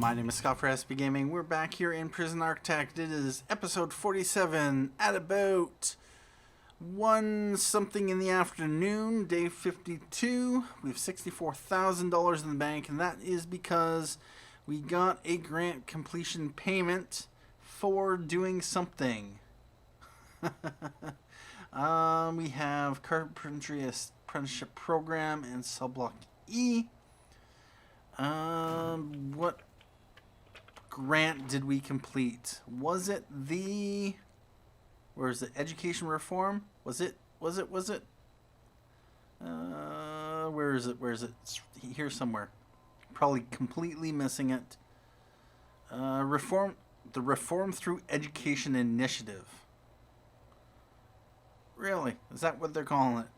My name is Scott for SB Gaming. We're back here in Prison Architect. It is episode 47 at about 1 something in the afternoon, day 52. We have $64,000 in the bank, and that is because we got a grant completion payment for doing something. We have Carpentry Apprenticeship Program and Subblock E. What grant did we complete? Was it the... Where is it? Education reform? Was it? Where is it? It's here somewhere. Probably completely missing it. The Reform Through Education Initiative. Really? Is that what they're calling it?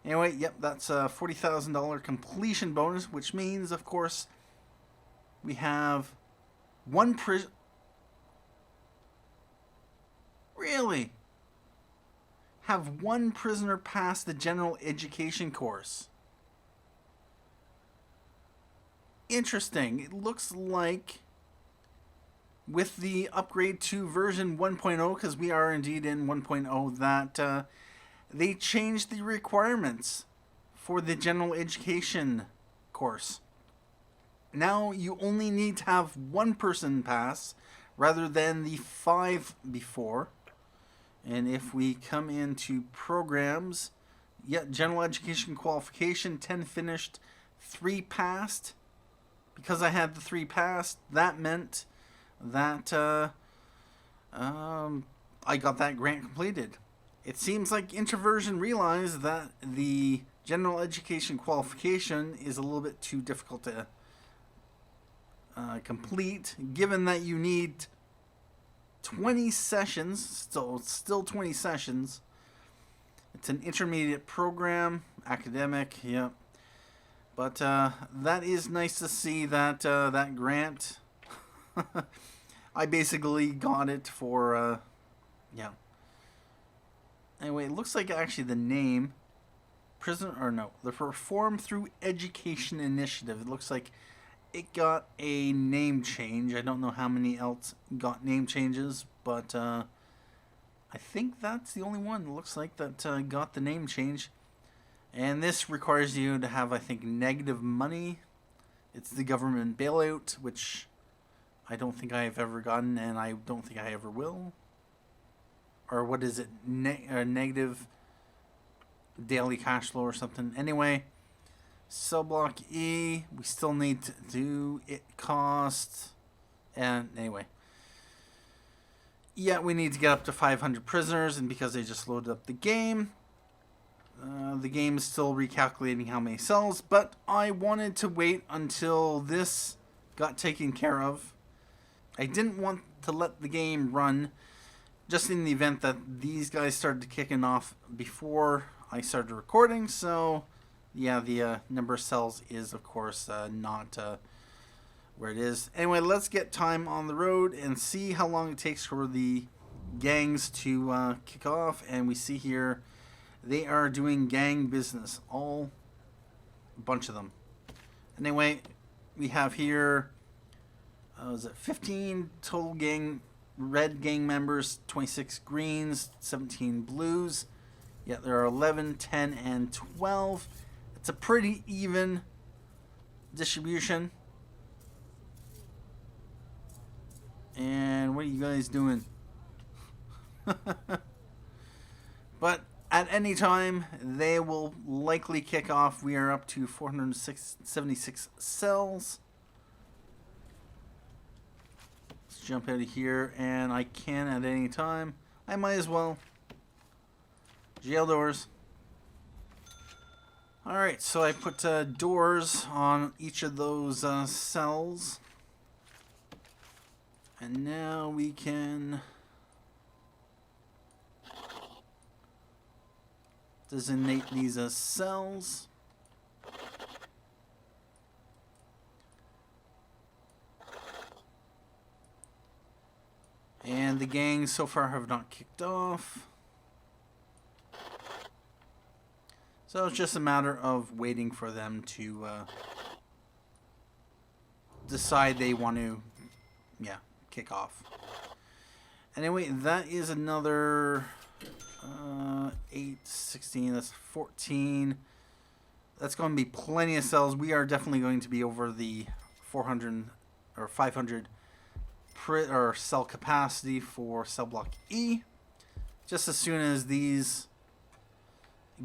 Anyway, yep, that's a $40,000 completion bonus, which means, of course, we have one prison. Really? Have one prisoner pass the general education course. Interesting. It looks like with the upgrade to version 1.0, because we are indeed in 1.0, that they changed the requirements for the general education course. Now you only need to have one person pass rather than the 5 before. And if we come into programs, general education qualification, 10 finished, 3 passed. Because I had the 3 passed, that meant that I got that grant completed. It seems like Introversion realized that the general education qualification is a little bit too difficult to complete, given that you need 20 sessions, still 20 sessions. It's an intermediate program, academic, yeah. But that is nice to see that that grant. I basically got it for, yeah. Anyway, it looks like actually the name, the Reform Through Education Initiative. It looks like it got a name change. I don't know how many else got name changes, but I think that's the only one. It looks like that got the name change. And this requires you to have, I think, negative money. It's the government bailout, which I don't think I have ever gotten, and I don't think I ever will. Or what is it? Negative daily cash flow or something. Anyway, Subblock E, we still need to do it cost. And anyway. Yeah, we need to get up to 500 prisoners, and because they just loaded up the game is still recalculating how many cells, but I wanted to wait until this got taken care of. I didn't want to let the game run just in the event that these guys started kicking off before I started recording, so yeah, the number of cells is, of course, not where it is. Anyway, let's get time on the road and see how long it takes for the gangs to kick off, and we see here they are doing gang business, a bunch of them. Anyway, we have here, 15 total red gang members, 26 greens, 17 blues. Yeah, there are 11, 10, and 12. It's a pretty even distribution. And what are you guys doing? But at any time, they will likely kick off. We are up to 476 cells. Let's jump out of here, and I can at any time. I might as well. Jail doors. Alright, so I put doors on each of those cells. And now we can designate these as cells. And the gangs so far have not kicked off. So it's just a matter of waiting for them to decide they want to, yeah, kick off. Anyway, that is another 8, 16, that's 14. That's going to be plenty of cells. We are definitely going to be over the 400 or 500 or cell capacity for cell block E. Just as soon as these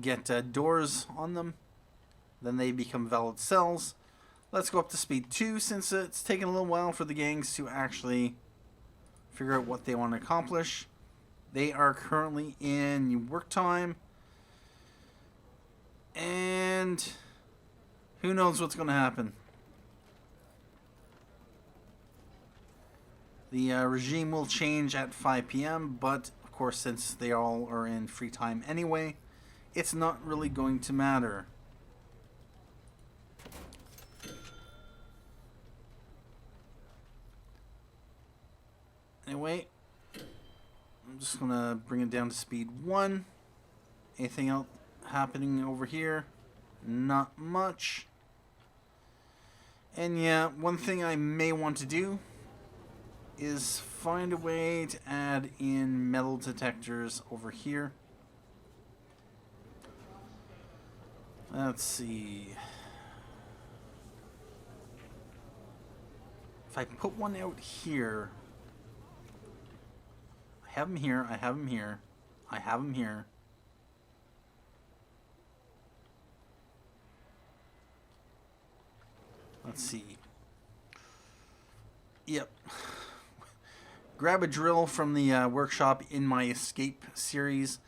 get doors on them, then they become valid cells. Let's go up to speed 2 since it's taken a little while for the gangs to actually figure out what they want to accomplish. They are currently in work time. And who knows what's going to happen. The regime will change at 5 p.m. But, of course, since they all are in free time anyway, it's not really going to matter. Anyway, I'm just going to bring it down to speed 1. Anything else happening over here? Not much. And yeah, one thing I may want to do is find a way to add in metal detectors over here. Let's see. If I put one out here, I have them here, I have them here, I have them here. Let's see. Yep. Grab a drill from the workshop in my escape series.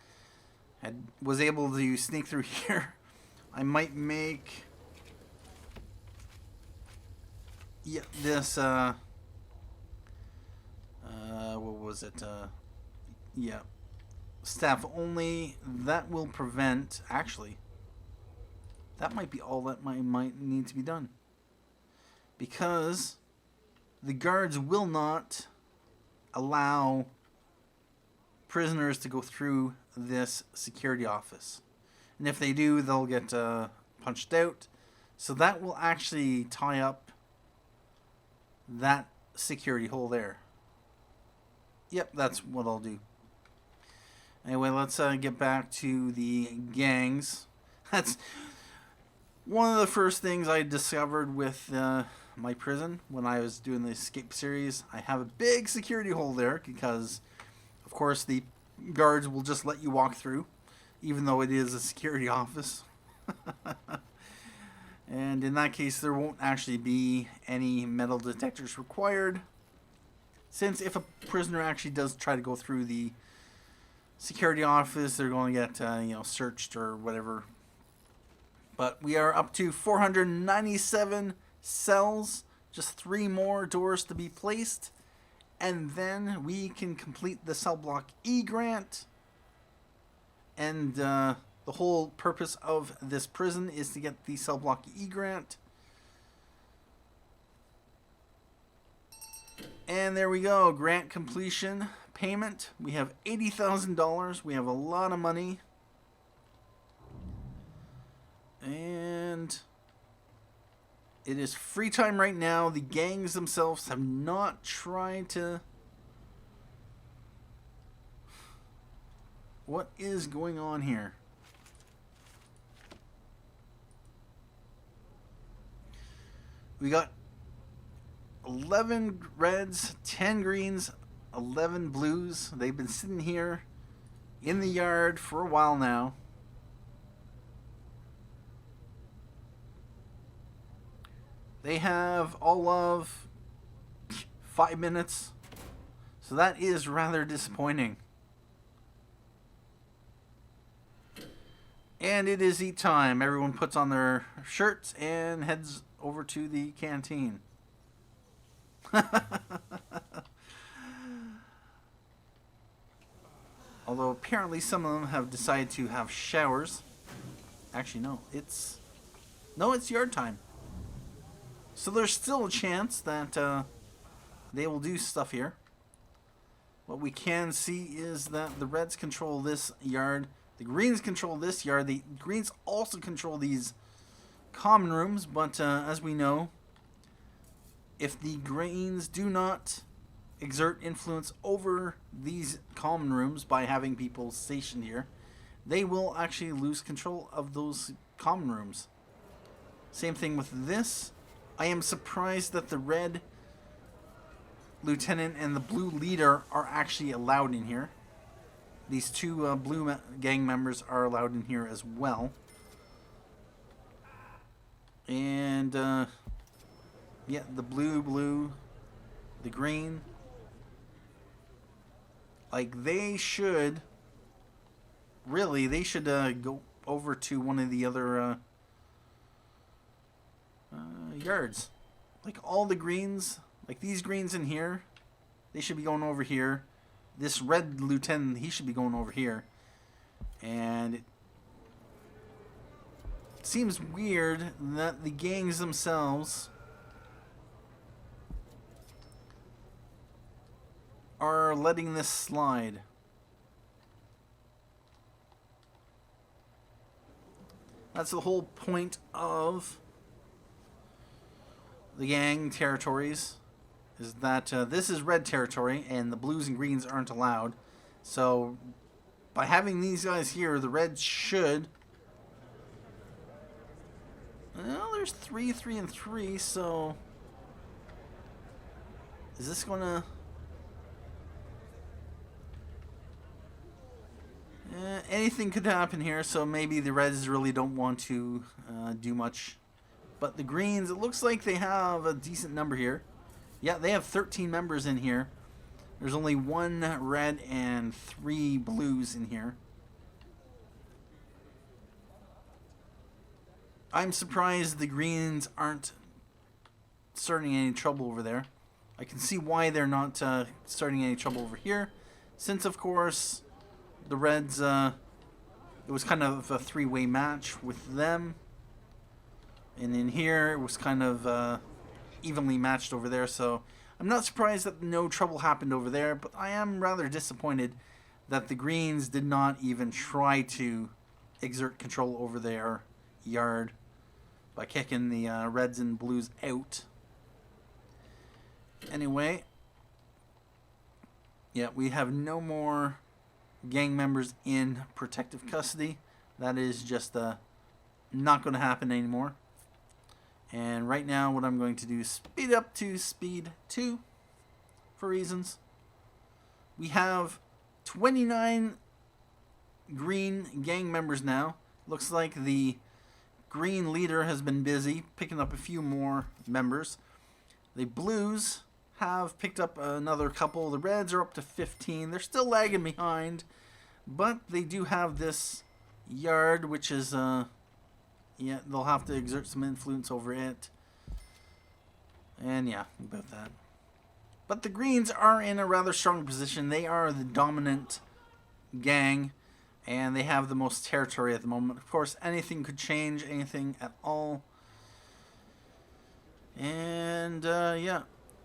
I was able to sneak through here. I might make this what was it? Yeah. Staff only. That will prevent, actually, that might be all that might need to be done. Because the guards will not allow prisoners to go through this security office. And if they do, they'll get punched out. So that will actually tie up that security hole there. Yep, that's what I'll do. Anyway, let's get back to the gangs. That's one of the first things I discovered with my prison when I was doing the escape series. I have a big security hole there because, of course, the guards will just let you walk through, even though it is a security office. And in that case, there won't actually be any metal detectors required, since if a prisoner actually does try to go through the security office, they're going to get searched or whatever. But we are up to 497 cells, just 3 more doors to be placed, and then we can complete the cell block E grant. And the whole purpose of this prison is to get the cell block E grant. And there we go, grant completion payment. We have $80,000. We have a lot of money. And it is free time right now. The gangs themselves have not tried to... What is going on here? We got 11 reds, 10 greens, 11 blues. They've been sitting here in the yard for a while now. They have all of 5 minutes. So that is rather disappointing. And it is eat time. Everyone puts on their shirts and heads over to the canteen. Although apparently some of them have decided to have showers. Actually, no. It's yard time. So there's still a chance that they will do stuff here. What we can see is that the Reds control this yard. The Greens control this yard. The Greens also control these common rooms. But as we know, if the greens do not exert influence over these common rooms by having people stationed here, they will actually lose control of those common rooms. Same thing with this. I am surprised that the red lieutenant and the blue leader are actually allowed in here. These two blue gang members are allowed in here as well. And yeah, the blue, the green. Like, they should go over to one of the other yards. Like, all the greens, like these greens in here, they should be going over here. This red lieutenant, he should be going over here. And it seems weird that the gangs themselves are letting this slide. That's the whole point of the gang territories, is that this is red territory and the blues and greens aren't allowed. So by having these guys here, the reds should... Well, there's 3, 3, and 3, so... Is this gonna... anything could happen here, so maybe the reds really don't want to do much. But the greens, it looks like they have a decent number here. Yeah, they have 13 members in here. There's only 1 red and 3 blues in here. I'm surprised the greens aren't starting any trouble over there. I can see why they're not starting any trouble over here, since, of course, the reds, it was kind of a 3-way match with them. And in here, it was kind of evenly matched over there. So I'm not surprised that no trouble happened over there, but I am rather disappointed that the greens did not even try to exert control over their yard by kicking the reds and blues out. Anyway, yeah, we have no more gang members in protective custody. That is just not going to happen anymore. And right now what I'm going to do is speed up to speed 2 for reasons. We have 29 green gang members now. Looks like the green leader has been busy picking up a few more members. The blues have picked up another couple. The reds are up to 15. They're still lagging behind, but they do have this yard, which is yeah, they'll have to exert some influence over it. And yeah, about that. But the greens are in a rather strong position. They are the dominant gang, and they have the most territory at the moment. Of course, anything could change, anything at all. And yeah,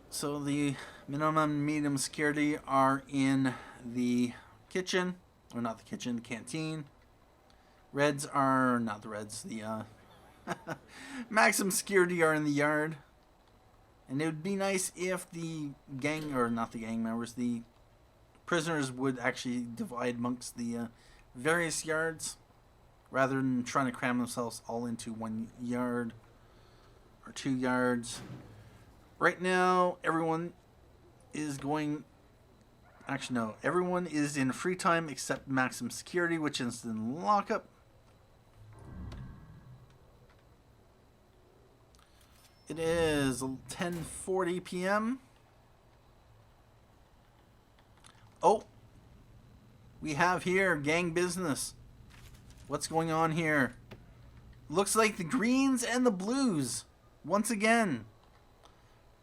so the minimum and medium security are in the kitchen, or not the kitchen, the canteen. Reds are, not the reds, the maximum security are in the yard. And it would be nice if the gang, or not the gang members, the prisoners would actually divide amongst the various yards, rather than trying to cram themselves all into 1 yard or 2 yards. Right now, everyone is going... Actually, no. Everyone is in free time except maximum security, which is in lockup. It is 10:40 p.m. Oh, we have here gang business. What's going on here? Looks like the greens and the blues, once again,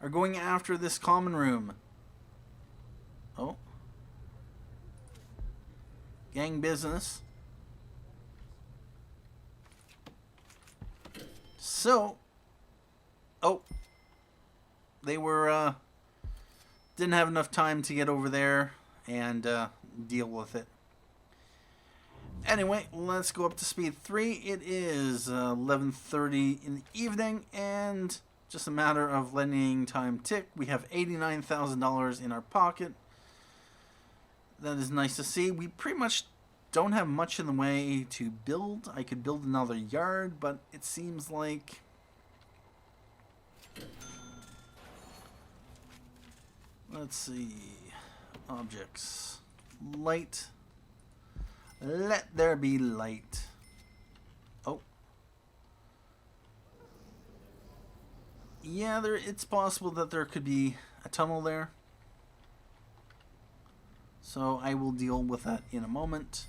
are going after this common room. Oh. Gang business. So, oh, they were, didn't have enough time to get over there and deal with it. Anyway, let's go up to speed 3. It is 11:30 in the evening, and just a matter of letting time tick. We have $89,000 in our pocket. That is nice to see. We pretty much don't have much in the way to build. I could build another yard, but it seems like let's see. Objects. Light. Let there be light. Oh. Yeah, it's possible that there could be a tunnel there. So I will deal with that in a moment.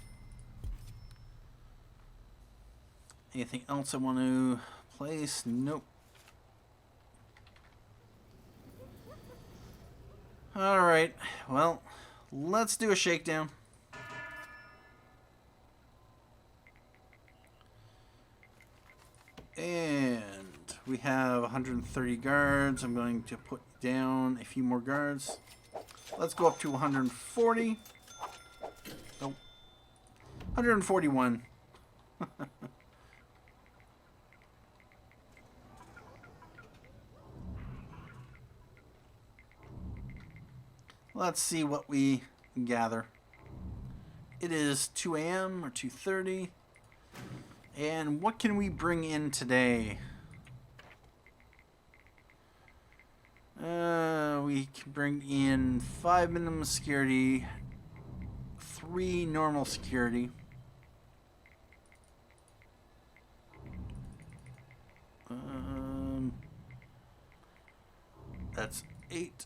Anything else I want to place? Nope. Alright, well, let's do a shakedown. And we have 130 guards. I'm going to put down a few more guards. Let's go up to 140. Nope. 141. Let's see what we gather. It is 2 a.m. or 2:30. And what can we bring in today? We can bring in 5 minimum security, 3 normal security. That's 8.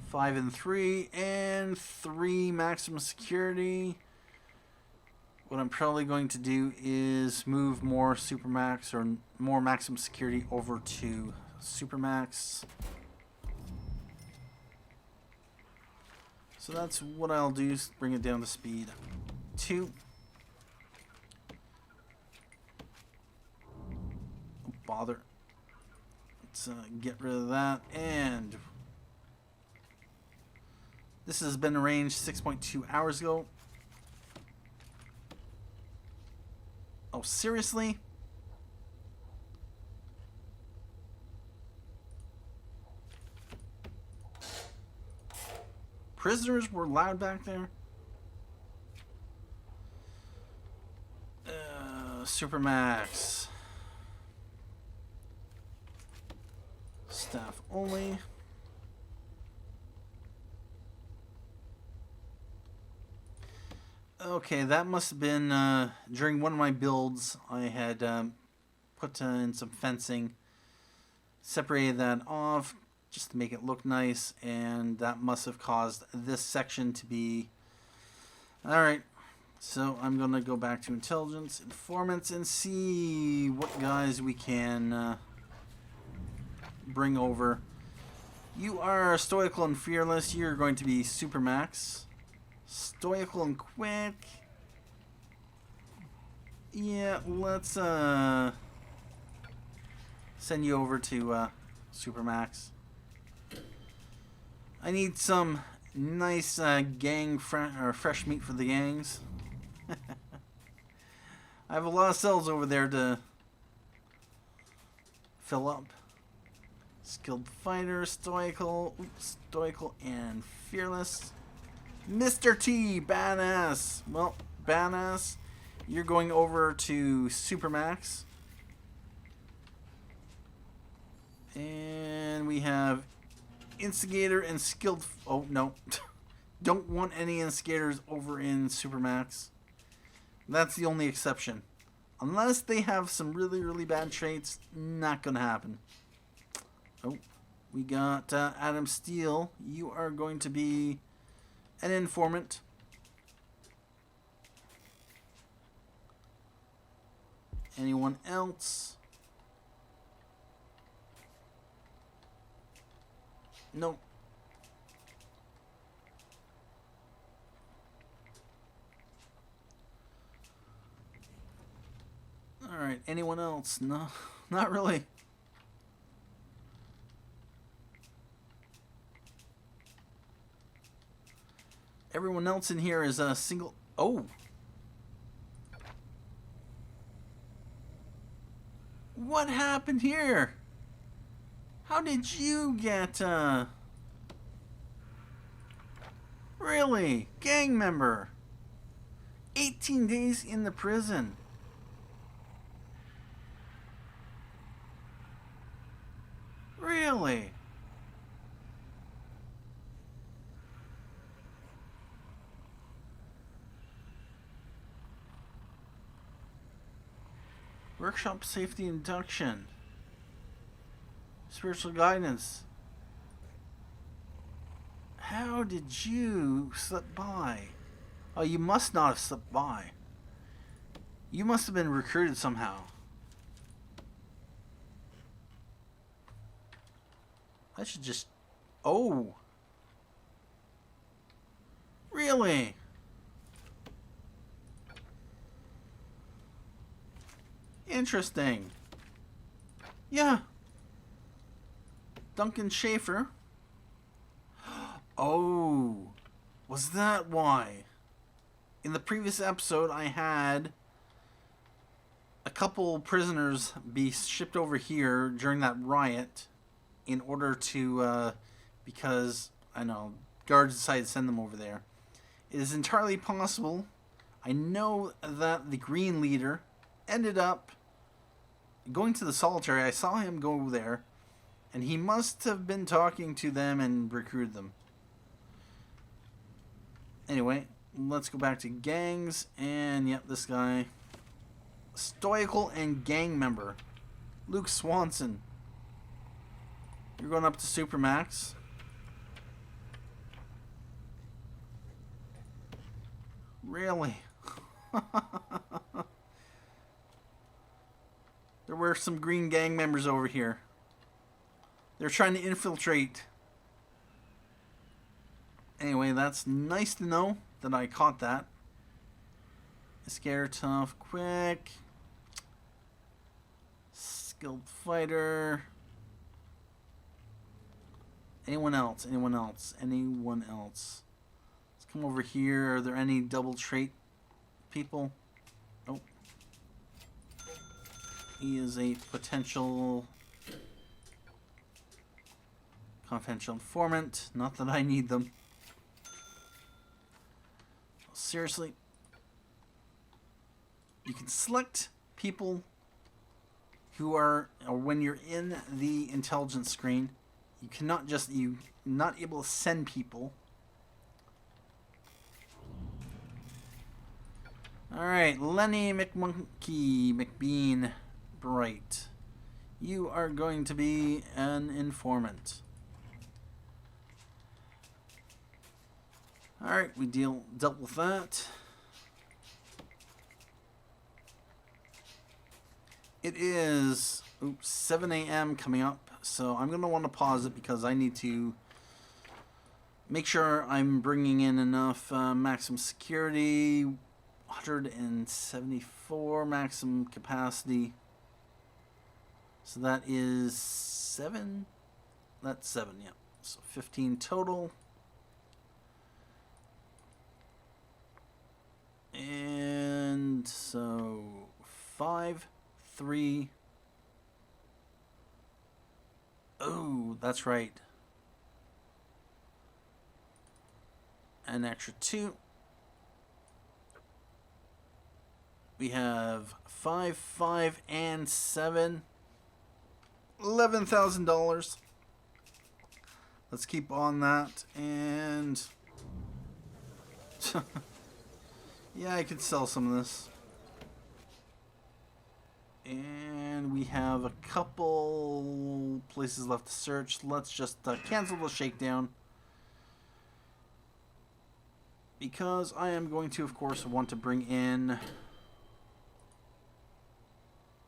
Five and 3, and 3 maximum security. What I'm probably going to do is move more Supermax or more maximum security over to Supermax. So that's what I'll do, is bring it down to speed 2. Oh, bother. Let's get rid of that. And this has been arranged 6.2 hours ago. Oh, seriously? Prisoners were allowed back there? Supermax. Staff only. Okay, that must have been during one of my builds. I had put in some fencing, separated that off just to make it look nice, and that must have caused this section to be... Alright, so I'm going to go back to intelligence, informants, and see what guys we can bring over. You are stoical and fearless. You're going to be Supermax. Stoical and quick. Yeah, let's send you over to Supermax. I need some nice gang fresh meat for the gangs. I have a lot of cells over there to fill up. Skilled fighter, stoical, and fearless. Mr. T, badass. Well, badass, you're going over to Supermax. And we have instigator and skilled... Oh, no. Don't want any instigators over in Supermax. That's the only exception. Unless they have some really, really bad traits, not going to happen. Oh, we got Adam Steele. You are going to be an informant. Anyone else? No. Alright, anyone else? No, not really. Everyone else in here is a single... Oh! What happened here? How did you get, Really? Gang member. 18 days in the prison. Really? Workshop safety induction. Spiritual guidance. How did you slip by? Oh, you must not have slipped by. You must have been recruited somehow. I should just... Oh. Really? Interesting. Yeah. Duncan Schaefer. Oh. Was that why? In the previous episode, I had a couple prisoners be shipped over here during that riot in order to, because, I know, guards decided to send them over there. It is entirely possible. I know that the green leader ended up going to the solitary. I saw him go there, and he must have been talking to them and recruited them. Anyway, let's go back to gangs, and yep, this guy. Stoical and gang member. Luke Swanson. You're going up to Supermax. Really? There were some green gang members over here. They're trying to infiltrate. Anyway, that's nice to know that I caught that. Scared, tough, quick. Skilled fighter. Anyone else? Anyone else? Anyone else? Let's come over here. Are there any double trait people? Nope. He is a potential confidential informant. Not that I need them. Seriously. You can select people who are, or when you're in the intelligence screen, you cannot just, you're not able to send people. Alright, Lenny McMonkey McBean Bright. You are going to be an informant. Alright, we dealt with that. It is 7 a.m. coming up, so I'm going to want to pause it because I need to make sure I'm bringing in enough maximum security, 174 maximum capacity. So that is 7. That's 7, yeah. So 15 total. And so 5, 3. Oh, that's right. An extra 2. We have 5, 5, and 7. $11,000. Let's keep on that. And yeah, I could sell some of this. And we have a couple places left to search. Let's just cancel the shakedown. Because I am going to, of course, want to bring in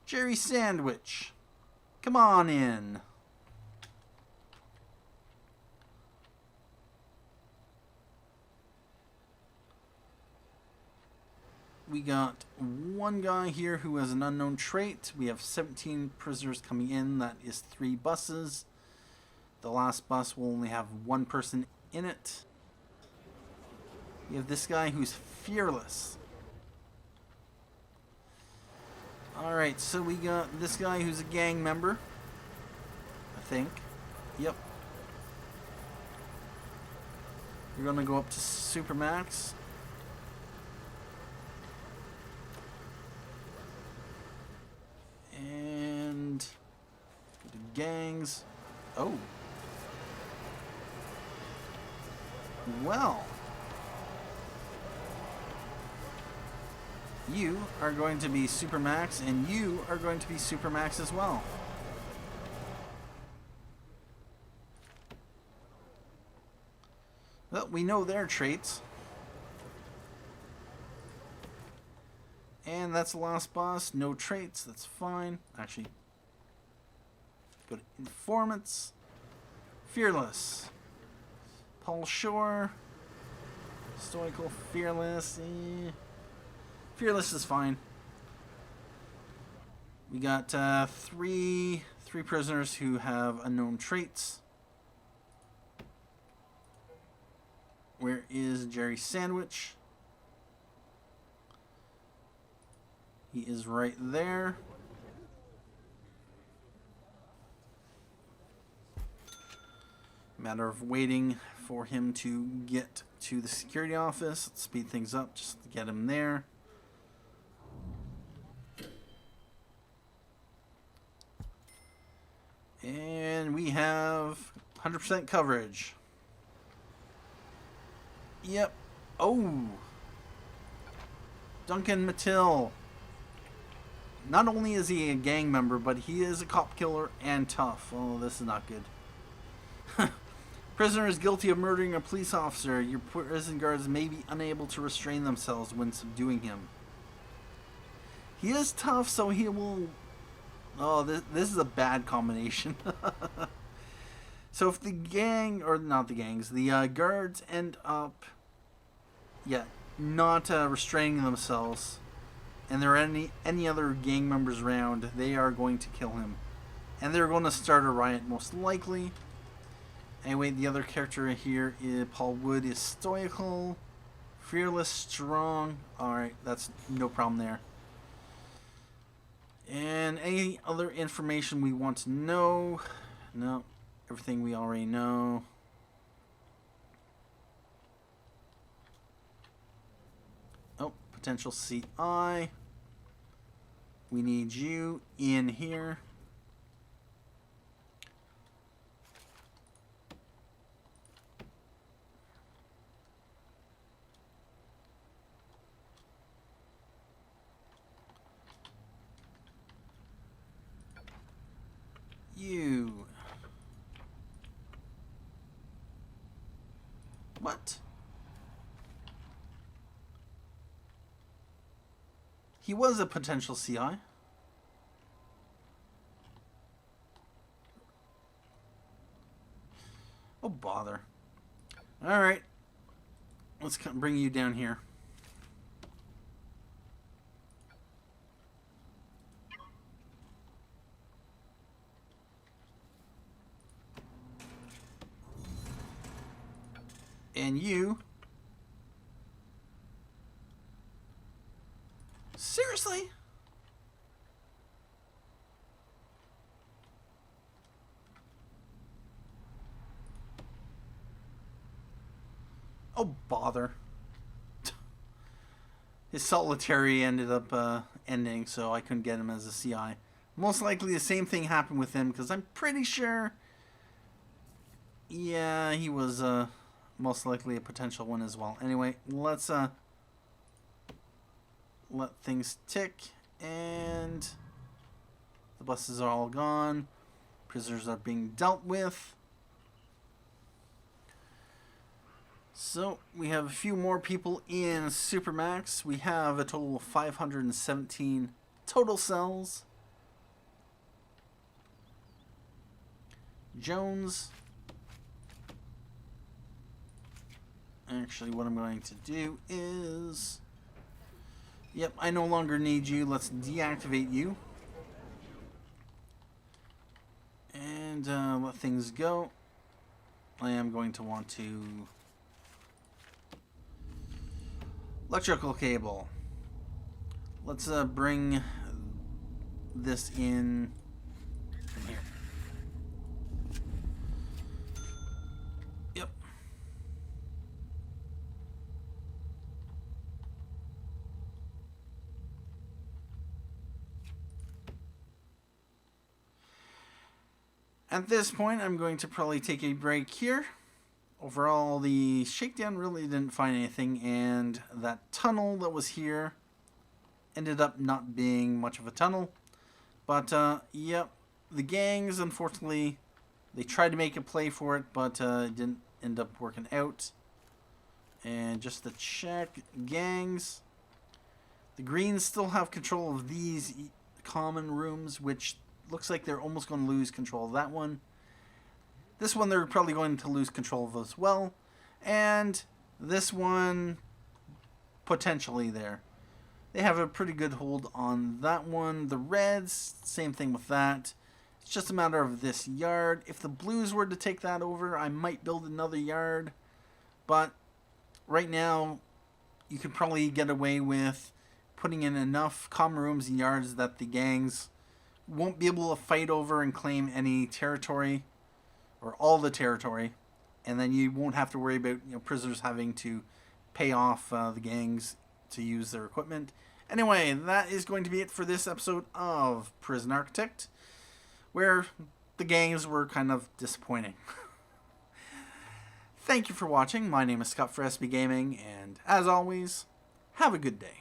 Jerry Sandwich. Come on in. We got one guy here who has an unknown trait. We have 17 prisoners coming in. That is 3 buses. The last bus will only have 1 person in it. We have this guy who's fearless. Alright, so we got this guy who's a gang member. I think. Yep. You're gonna go up to Supermax. And go to gangs. Oh. Well. You are going to be Supermax, and you are going to be Supermax as well. Well, we know their traits. And that's the last boss. No traits. That's fine. Actually, go to informants. Fearless. Paul Shore. Stoical. Fearless. Fearless is fine. We got three prisoners who have unknown traits. Where is Jerry Sandwich? He is right there. Matter of waiting for him to get to the security office. Let's speed things up just to get him there. And we have 100% coverage. Yep. Oh. Duncan Mattil. Not only is he a gang member, but he is a cop killer and tough. Oh, this is not good. Prisoner is guilty of murdering a police officer. Your prison guards may be unable to restrain themselves when subduing him. He is tough, so he will... Oh, this is a bad combination. So if the gang, or not the gangs, the guards end up, not restraining themselves, and there are any other gang members around, they are going to kill him. And they're going to start a riot, most likely. Anyway, the other character here is Paul Wood is stoical, fearless, strong. Alright, that's no problem there. And any other information we want to know? No. Everything we already know. Oh, potential CI. We need you in here. You. What? He was a potential CI. Oh, bother. Alright. Let's bring you down here. And you... Seriously? Oh, bother. His solitary ended up ending, so I couldn't get him as a CI. Most likely the same thing happened with him, because I'm pretty sure... Yeah, he was most likely a potential one as well. Anyway, let's let things tick, and the buses are all gone. Prisoners are being dealt with. So we have a few more people in Supermax. We have a total of 517 total cells. Jones. Actually, what I'm going to do is... Yep, I no longer need you. Let's deactivate you. And let things go. I am going to want to... Electrical cable. Let's bring this in from here. Yep. At this point, I'm going to probably take a break here. Overall, the Shakedown really didn't find anything, and that tunnel that was here ended up not being much of a tunnel. But, yep, the gangs, unfortunately, they tried to make a play for it, but it didn't end up working out. And just to check, gangs, the Greens still have control of these common rooms, which looks like they're almost going to lose control of that one. This one they're probably going to lose control of as well. And this one, potentially there. They have a pretty good hold on that one. The Reds, same thing with that. It's just a matter of this yard. If the Blues were to take that over, I might build another yard. But right now, you could probably get away with putting in enough common rooms and yards that the gangs won't be able to fight over and claim any territory, or all the territory, and then you won't have to worry about prisoners having to pay off the gangs to use their equipment. Anyway, that is going to be it for this episode of Prison Architect, where the gangs were kind of disappointing. Thank you for watching. My name is Scott for SB Gaming, and as always, have a good day.